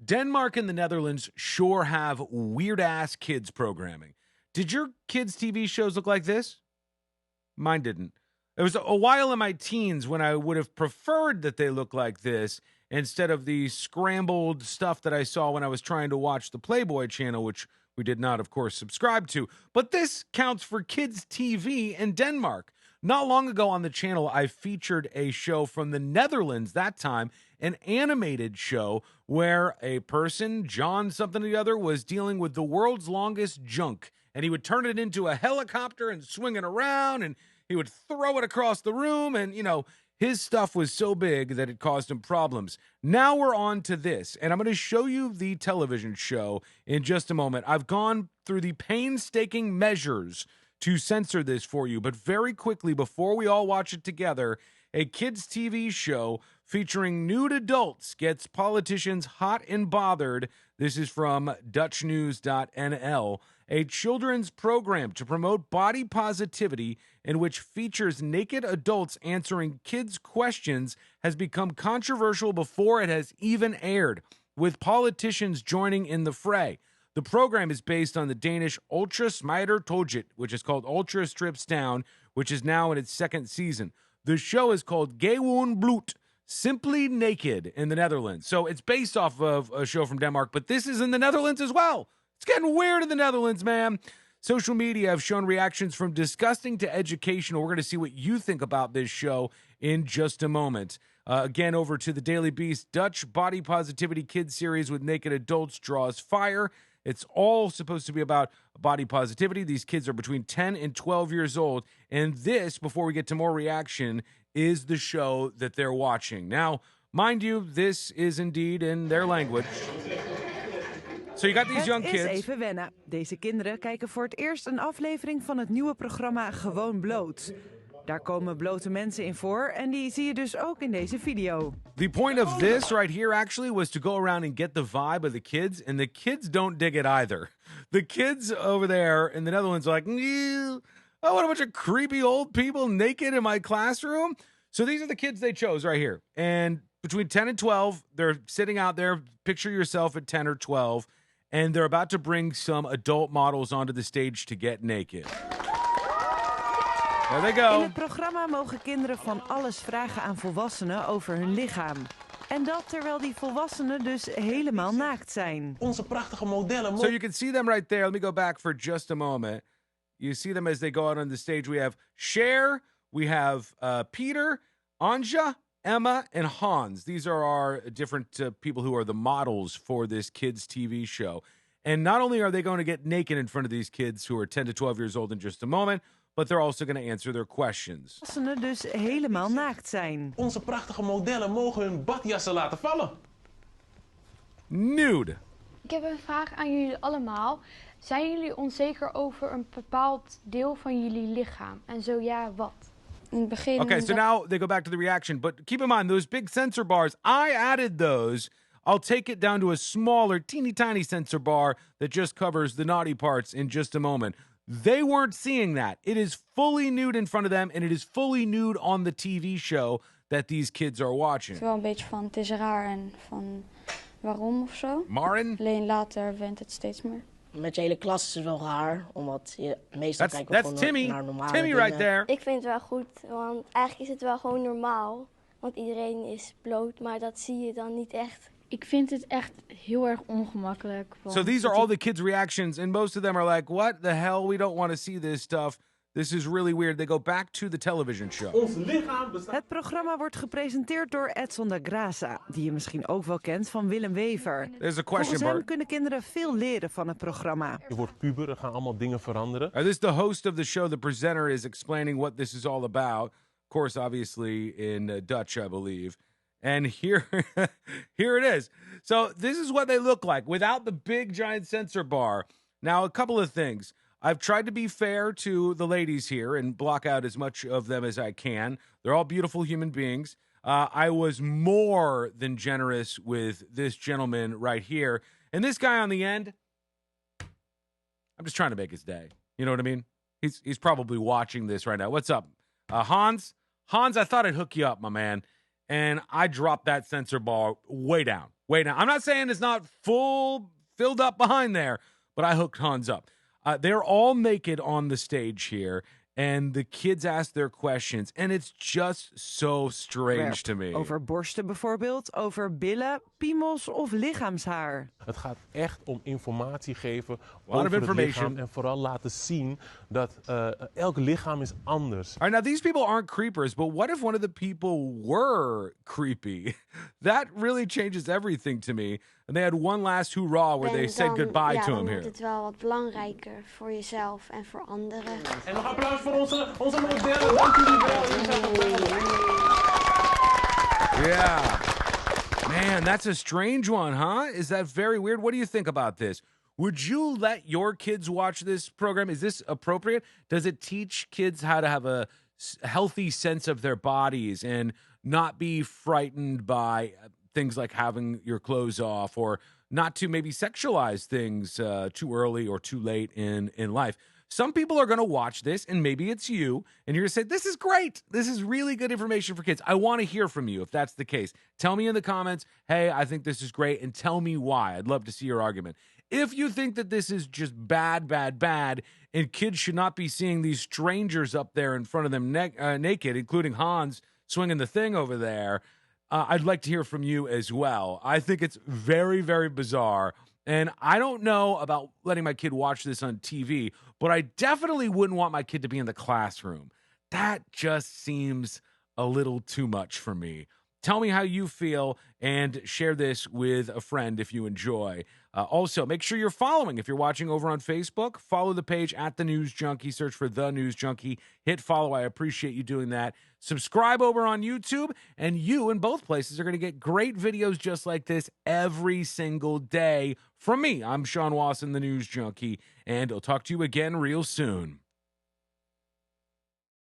Denmark and the Netherlands sure have weird-ass kids programming. Did your kids' TV shows look like this? Mine didn't. It was a while in my teens when I would have preferred that they look like this instead of the scrambled stuff that I saw when I was trying to watch the Playboy channel, which we did not, of course, subscribe to. But this counts for kids' TV in Denmark. Not long ago on the channel, I featured a show from the Netherlands, that time, an animated show where a person, John something or the other, was dealing with the world's longest junk. And he would turn it into a helicopter and swing it around, and he would throw it across the room. And, you know, his stuff was so big that it caused him problems. Now we're on to this, and I'm going to show you the television show in just a moment. I've gone through the painstaking measures to censor this for you, but very quickly, before we all watch it together, a kids' TV show featuring nude adults gets politicians hot and bothered. This is from DutchNews.nl. A children's program to promote body positivity in which features naked adults answering kids' questions has become controversial before it has even aired, with politicians joining in the fray. The program is based on the Danish Ultra Smider Toget, which is called Ultra Strips Down, which is now in its second season. The show is called Gewoon Bloot, Simply Naked, in the Netherlands. So it's based off of a show from Denmark, but this is in the Netherlands as well. It's getting weird in the Netherlands, man. Social media have shown reactions from disgusting to educational. We're going to see what you think about this show in just a moment. Again, over to the Daily Beast. Dutch body positivity kids series with naked adults draws fire. It's all supposed to be about body positivity. These kids are between 10 and 12 years old. And this, before we get to more reaction, is the show that they're watching. Now, mind you, this is indeed in their language. So you got these young kids. Het is even wennen. Deze kinderen kijken voor het eerst een aflevering van het nieuwe programma Gewoon Bloot. Daar komen blote mensen in voor en die zie je dus ook in deze video. The point of this right here actually was to go around and get the vibe of the kids, and the kids don't dig it either. The kids over there in the Netherlands are like, oh, what a bunch of creepy old people naked in my classroom. So these are the kids they chose right here. And between 10 and 12, they're sitting out there. Picture yourself at 10 or 12. And they're about to bring some adult models onto the stage to get naked. There they go. In het programma mogen kinderen van alles vragen aan volwassenen over hun lichaam. En dat terwijl die volwassenen dus helemaal naakt zijn. Onze prachtige modellen. So you can see them right there. Let me go back for just a moment. You see them as they go out on the stage. We have Cher, we have Peter, Anja, Emma, and Hans. These are our different people who are the models for this kids' TV show. And not only are they going to get naked in front of these kids who are 10 to 12 years old in just a moment, but they're also going to answer their questions. Volwassenen dus helemaal naakt zijn. Onze prachtige modellen mogen hun badjassen laten vallen. Nude. Ik heb een vraag aan jullie allemaal. Zijn jullie onzeker over een bepaald deel van jullie lichaam? En zo ja, wat? In het begin... Okay, so now they go back to the reaction. But keep in mind, those big sensor bars, I added those. I'll take it down to a smaller, teeny tiny sensor bar that just covers the naughty parts in just a moment. They weren't seeing that. It is fully nude in front of them, and it is fully nude on the TV show that these kids are watching. Het is wel een beetje van, het is raar en van waarom of zo. Marin? Alleen later went het steeds meer. Met je hele klas is het wel raar, omdat je meestal kijken we That's gewoon Timmy. naar normale Timmy dingen. right there. Ik vind het wel goed, want eigenlijk is het wel gewoon normaal. Want iedereen is bloot, maar dat zie je dan niet echt. Ik vind het echt heel erg ongemakkelijk. So these are all the kids' reactions, and most of them are like, what the hell? We don't want to see this stuff. This is really weird. They go back to the television show. Ons lichaam bestaat... Het programma wordt gepresenteerd door Edson de Graça, die je misschien ook wel kent van Willem Wever. There's a question, Volgens hem Bart. kunnen kinderen veel leren van het programma. Je wordt puber, er gaan allemaal dingen veranderen. This is the host of the show. The presenter is explaining what this is all about. Of course, obviously in Dutch, I believe. And here, here it is. So this is what they look like without the big giant sensor bar. Now, a couple of things. I've tried to be fair to the ladies here and block out as much of them as I can. They're all beautiful human beings. I was more than generous with this gentleman right here. And this guy on the end, I'm just trying to make his day. You know what I mean? He's probably watching this right now. What's up? Hans? Hans, I thought I'd hook you up, my man. and I dropped that censor bar way down, way down. I'm not saying it's not filled up behind there, but I hooked Hans up. They're all naked on the stage here, and the kids ask their questions, and it's just so strange to me. Over borsten bijvoorbeeld, over billen, piemels of lichaamshaar. Het gaat echt om informatie geven of over het information. lichaam en vooral laten zien dat elk lichaam is anders. All right, now these people aren't creepers, but what if one of the people were creepy? That really changes everything to me. And they had one last hoorah where they said goodbye to him dan here. wordt het wel wat belangrijker voor jezelf en voor anderen. En nog applaus voor onze modellen. Dank jullie wel. Jullie zijn geweldig. Yeah. Man, that's a strange one, huh? Is that very weird? What do you think about this? Would you let your kids watch this program? Is this appropriate? Does it teach kids how to have a healthy sense of their bodies and not be frightened by things like having your clothes off, or not to maybe sexualize things too early or too late in life? Some people are going to watch this, and maybe it's you, and you're going to say, this is great. This is really good information for kids. I want to hear from you if that's the case. Tell me in the comments, hey, I think this is great, and tell me why. I'd love to see your argument. If you think that this is just bad, and kids should not be seeing these strangers up there in front of them naked, including Hans swinging the thing over there, I'd like to hear from you as well. I think it's very, very bizarre. And I don't know about letting my kid watch this on TV, but I definitely wouldn't want my kid to be in the classroom. That just seems a little too much for me. Tell me how you feel and share this with a friend if you enjoy. Also, make sure you're following. If you're watching over on Facebook, follow the page at The News Junkie. Search for The News Junkie. Hit follow. I appreciate you doing that. Subscribe over on YouTube, and you in both places are going to get great videos just like this every single day from me. I'm Sean Wasson, The News Junkie, and I'll talk to you again real soon.